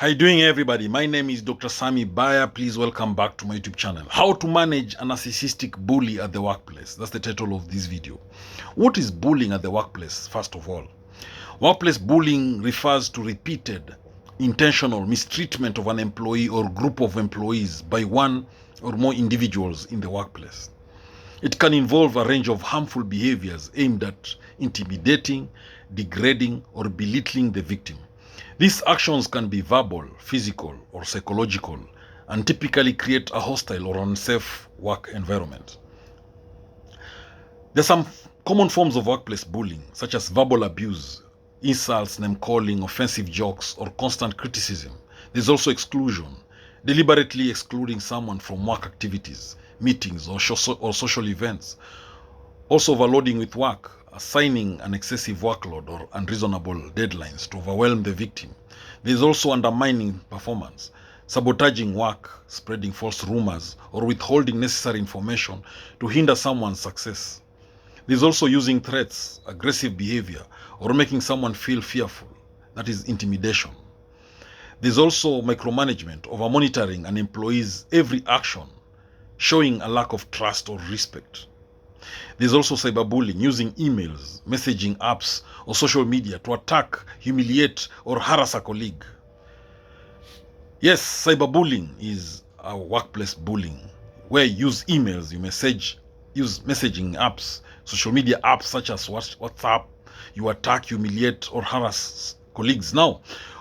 How you doing, everybody? My name is Dr. Sami Baya. Please welcome back to my YouTube channel. How to manage a narcissistic bully at the workplace. That's the title of this video. What is bullying at the workplace, first of all? Workplace bullying refers to repeated, intentional mistreatment of an employee or group of employees by one or more individuals in the workplace. It can involve a range of harmful behaviors aimed at intimidating, degrading, or belittling the victim. These actions can be verbal, physical, or psychological, and typically create a hostile or unsafe work environment. There are some common forms of workplace bullying, such as verbal abuse, insults, name-calling, offensive jokes, or constant criticism. There's also exclusion, deliberately excluding someone from work activities, meetings, or social events. Also overloading with work, assigning an excessive workload or unreasonable deadlines to overwhelm the victim. There is also undermining performance, sabotaging work, spreading false rumors, or withholding necessary information to hinder someone's success. There is also using threats, aggressive behavior, or making someone feel fearful. That is intimidation. There is also micromanagement, over monitoring an employee's every action, showing a lack of trust or respect. There's also cyberbullying, using emails, messaging apps, or social media to attack, humiliate, or harass a colleague. Yes, cyberbullying is a workplace bullying, where you use emails, use messaging apps, social media apps such as WhatsApp. You attack, humiliate, or harass colleagues. Now,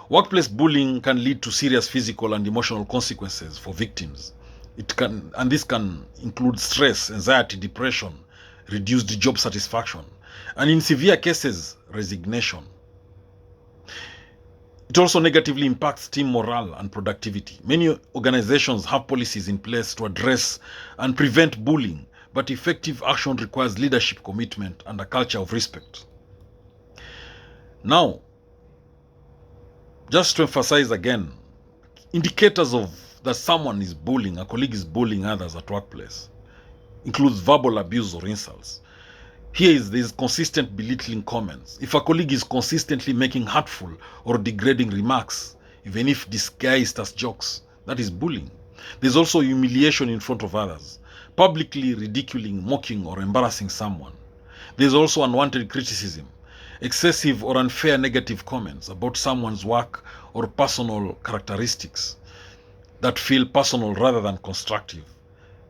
workplace bullying can lead to serious physical and emotional consequences for victims. This can include stress, anxiety, depression, reduced job satisfaction, and in severe cases, resignation. It also negatively impacts team morale and productivity. Many organizations have policies in place to address and prevent bullying, but effective action requires leadership commitment and a culture of respect. Now, just to emphasize again, indicators of that someone is bullying, a colleague is bullying others at workplace, includes verbal abuse or insults. Here is consistent belittling comments. If a colleague is consistently making hurtful or degrading remarks, even if disguised as jokes, that is bullying. There's also humiliation in front of others, publicly ridiculing, mocking, or embarrassing someone. There's also unwanted criticism, excessive or unfair negative comments about someone's work or personal characteristics that feel personal rather than constructive.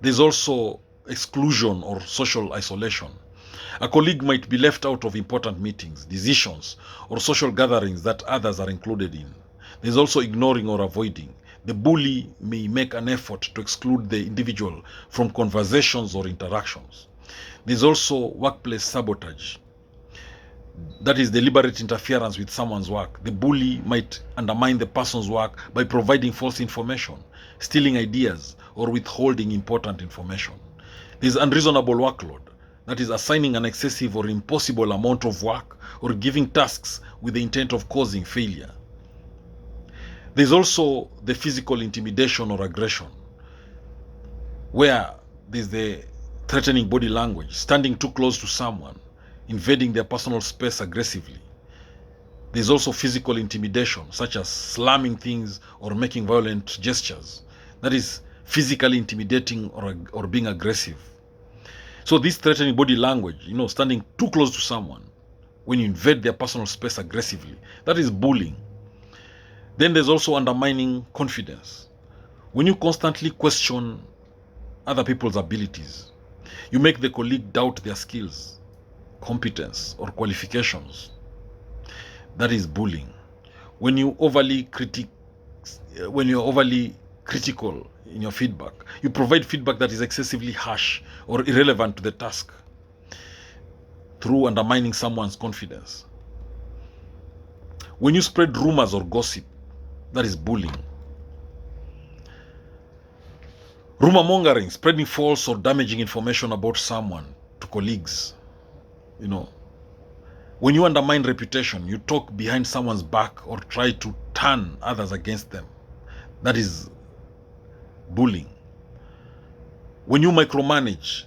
There's also exclusion or social isolation. A colleague might be left out of important meetings, decisions, or social gatherings that others are included in. There's also ignoring or avoiding. The bully may make an effort to exclude the individual from conversations or interactions. There's also workplace sabotage. That is deliberate interference with someone's work. The bully might undermine the person's work by providing false information, stealing ideas, or withholding important information. There's unreasonable workload. That is assigning an excessive or impossible amount of work or giving tasks with the intent of causing failure. There's also the physical intimidation or aggression, where there's the threatening body language, standing too close to someone, invading their personal space aggressively. There's also physical intimidation, such as slamming things or making violent gestures. That is physically intimidating or being aggressive. So this threatening body language, standing too close to someone, when you invade their personal space aggressively, that is bullying. Then there's also undermining confidence. When you constantly question other people's abilities, you make the colleague doubt their skills, competence, or qualifications. That is bullying. When you're overly critical in your feedback, you provide feedback that is excessively harsh or irrelevant to the task, through undermining someone's confidence. When you spread rumors or gossip, that is bullying. Rumor mongering, spreading false or damaging information about someone to colleagues. When you undermine reputation, you talk behind someone's back or try to turn others against them. That is bullying. When you micromanage,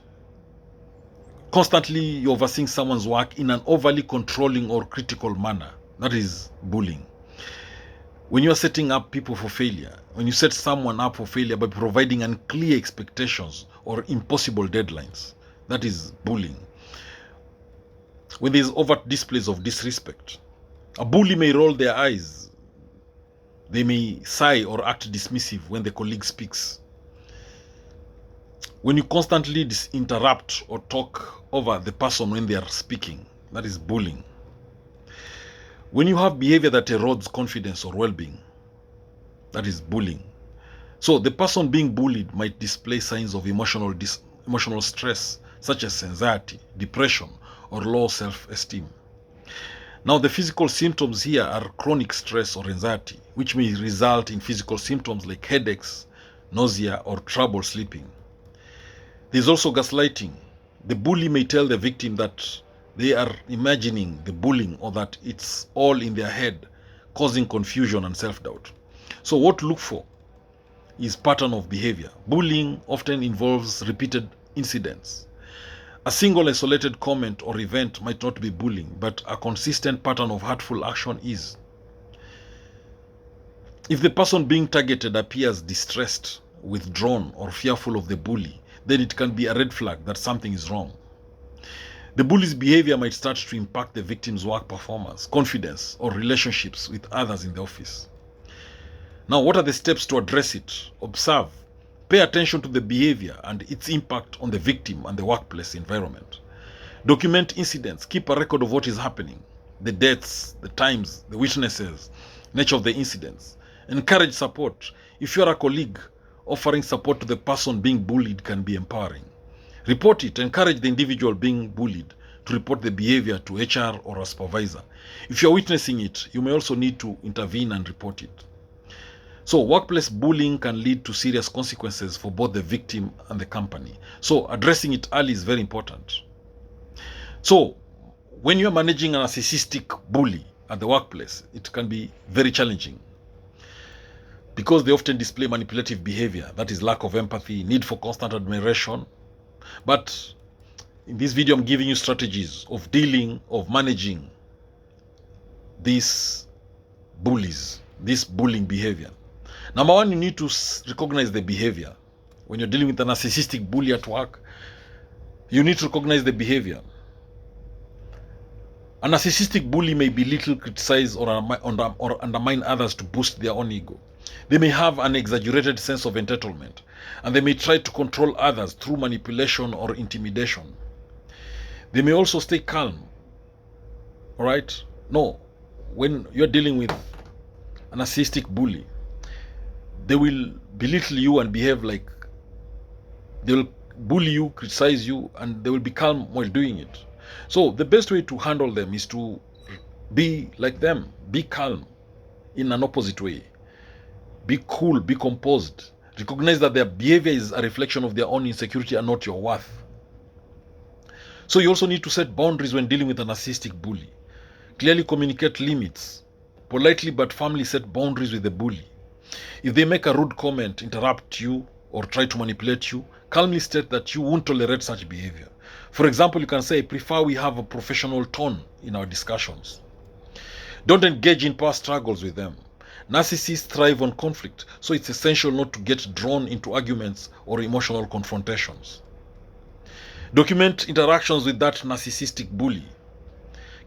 constantly overseeing someone's work in an overly controlling or critical manner, that is bullying. When you are setting up people for failure, when you set someone up for failure by providing unclear expectations or impossible deadlines, that is bullying. When there is overt displays of disrespect, a bully may roll their eyes. They may sigh or act dismissive when the colleague speaks. When you constantly interrupt or talk over the person when they are speaking, that is bullying. When you have behavior that erodes confidence or well-being, that is bullying. So the person being bullied might display signs of emotional stress, such as anxiety, depression, or low self-esteem. Now, the physical symptoms here are chronic stress or anxiety, which may result in physical symptoms like headaches, nausea, or trouble sleeping. There's also gaslighting. The bully may tell the victim that they are imagining the bullying or that it's all in their head, causing confusion and self-doubt. So what to look for is pattern of behavior. Bullying often involves repeated incidents. A single isolated comment or event might not be bullying, but a consistent pattern of hurtful action is. If the person being targeted appears distressed, withdrawn, or fearful of the bully, then it can be a red flag that something is wrong. The bully's behavior might start to impact the victim's work performance, confidence, or relationships with others in the office. Now, what are the steps to address it? Observe. Pay attention to the behavior and its impact on the victim and the workplace environment. Document incidents. Keep a record of what is happening, the dates, the times, the witnesses, nature of the incidents. Encourage support. If you are a colleague, offering support to the person being bullied can be empowering. Report it. Encourage the individual being bullied to report the behavior to HR or a supervisor. If you are witnessing it, you may also need to intervene and report it. So workplace bullying can lead to serious consequences for both the victim and the company. So addressing it early is very important. So when you are managing a narcissistic bully at the workplace, it can be very challenging because they often display manipulative behavior, that is lack of empathy, need for constant admiration. But in this video, I'm giving you strategies of managing these bullies, this bullying behavior. Number one, you need to recognize the behavior. When you're dealing with a narcissistic bully at work, you need to recognize the behavior. A narcissistic bully may belittle, criticize, or undermine others to boost their own ego. They may have an exaggerated sense of entitlement, and they may try to control others through manipulation or intimidation. They may also stay calm. All right? No, when you're dealing with a narcissistic bully, they will belittle you and behave like they will bully you, criticize you, and they will be calm while doing it. So the best way to handle them is to be like them, be calm in an opposite way. Be cool, be composed. Recognize that their behavior is a reflection of their own insecurity and not your worth. So you also need to set boundaries when dealing with a narcissistic bully. Clearly communicate limits. Politely but firmly set boundaries with the bully. If they make a rude comment, interrupt you, or try to manipulate you, calmly state that you won't tolerate such behavior. For example, you can say, I prefer we have a professional tone in our discussions. Don't engage in power struggles with them. Narcissists thrive on conflict, so it's essential not to get drawn into arguments or emotional confrontations. Document interactions with that narcissistic bully.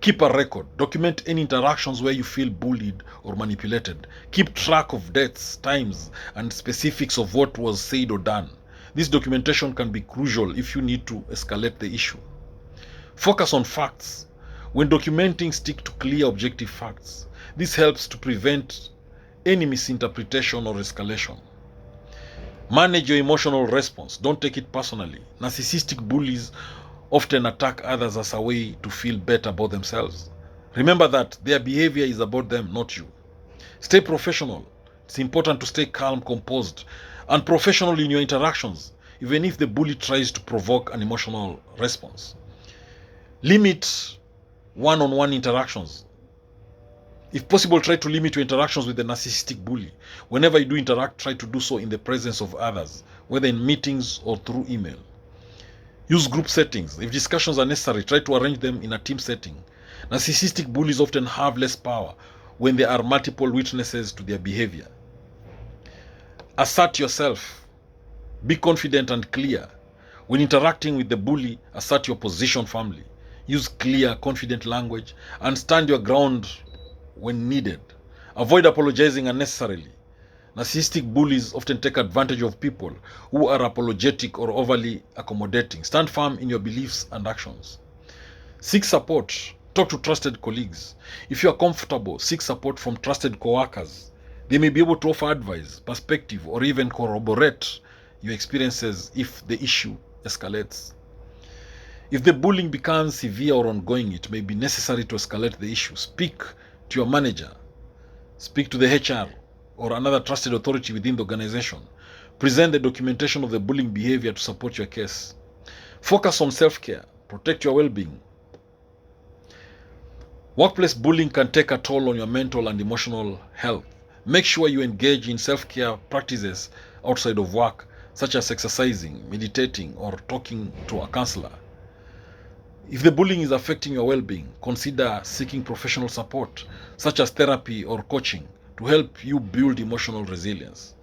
Keep a record. Document any interactions where you feel bullied or manipulated. Keep track of dates, times, and specifics of what was said or done. This documentation can be crucial if you need to escalate the issue. Focus on facts. When documenting, stick to clear, objective facts. This helps to prevent any misinterpretation or escalation. Manage your emotional response. Don't take it personally. Narcissistic bullies often attack others as a way to feel better about themselves. Remember that their behavior is about them, not you. Stay professional. It's important to stay calm, composed, and professional in your interactions, even if the bully tries to provoke an emotional response. Limit one-on-one interactions. If possible, try to limit your interactions with the narcissistic bully. Whenever you do interact, try to do so in the presence of others, whether in meetings or through email. Use group settings. If discussions are necessary, try to arrange them in a team setting. Narcissistic bullies often have less power, when there are multiple witnesses to their behavior. Assert yourself. Be confident and clear. When interacting with the bully, assert your position firmly. Use clear, confident language and stand your ground when needed. Avoid apologizing unnecessarily. Narcissistic bullies often take advantage of people who are apologetic or overly accommodating. Stand firm in your beliefs and actions. Seek support. Talk to trusted colleagues. If you are comfortable, seek support from trusted co-workers. They may be able to offer advice, perspective, or even corroborate your experiences if the issue escalates. If the bullying becomes severe or ongoing, it may be necessary to escalate the issue. Speak to your manager. Speak to the HR or another trusted authority within the organization. Present the documentation of the bullying behavior to support your case. Focus on self-care. Protect your well-being. Workplace bullying can take a toll on your mental and emotional health. Make sure you engage in self-care practices outside of work, such as exercising, meditating, or talking to a counselor. If the bullying is affecting your well-being, consider seeking professional support, such as therapy or coaching, to help you build emotional resilience.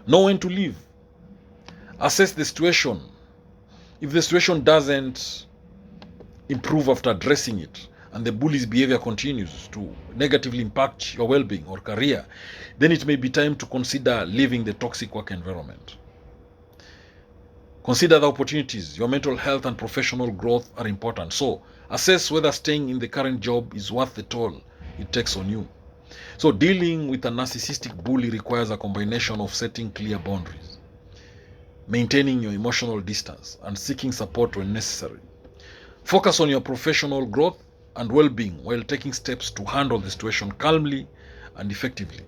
Know when to leave. Assess the situation. If the situation doesn't improve after addressing it, and the bully's behavior continues to negatively impact your well-being or career, then it may be time to consider leaving the toxic work environment. Consider the opportunities. Your mental health and professional growth are important. So, assess whether staying in the current job is worth the toll it takes on you. So, dealing with a narcissistic bully requires a combination of setting clear boundaries, maintaining your emotional distance, and seeking support when necessary. Focus on your professional growth and well-being while taking steps to handle the situation calmly and effectively.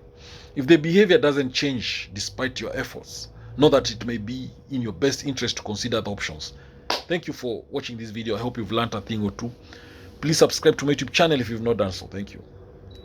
If the behavior doesn't change despite your efforts, know that it may be in your best interest to consider the options. Thank you for watching this video. I hope you've learned a thing or two. Please subscribe to my YouTube channel if you've not done so. Thank you.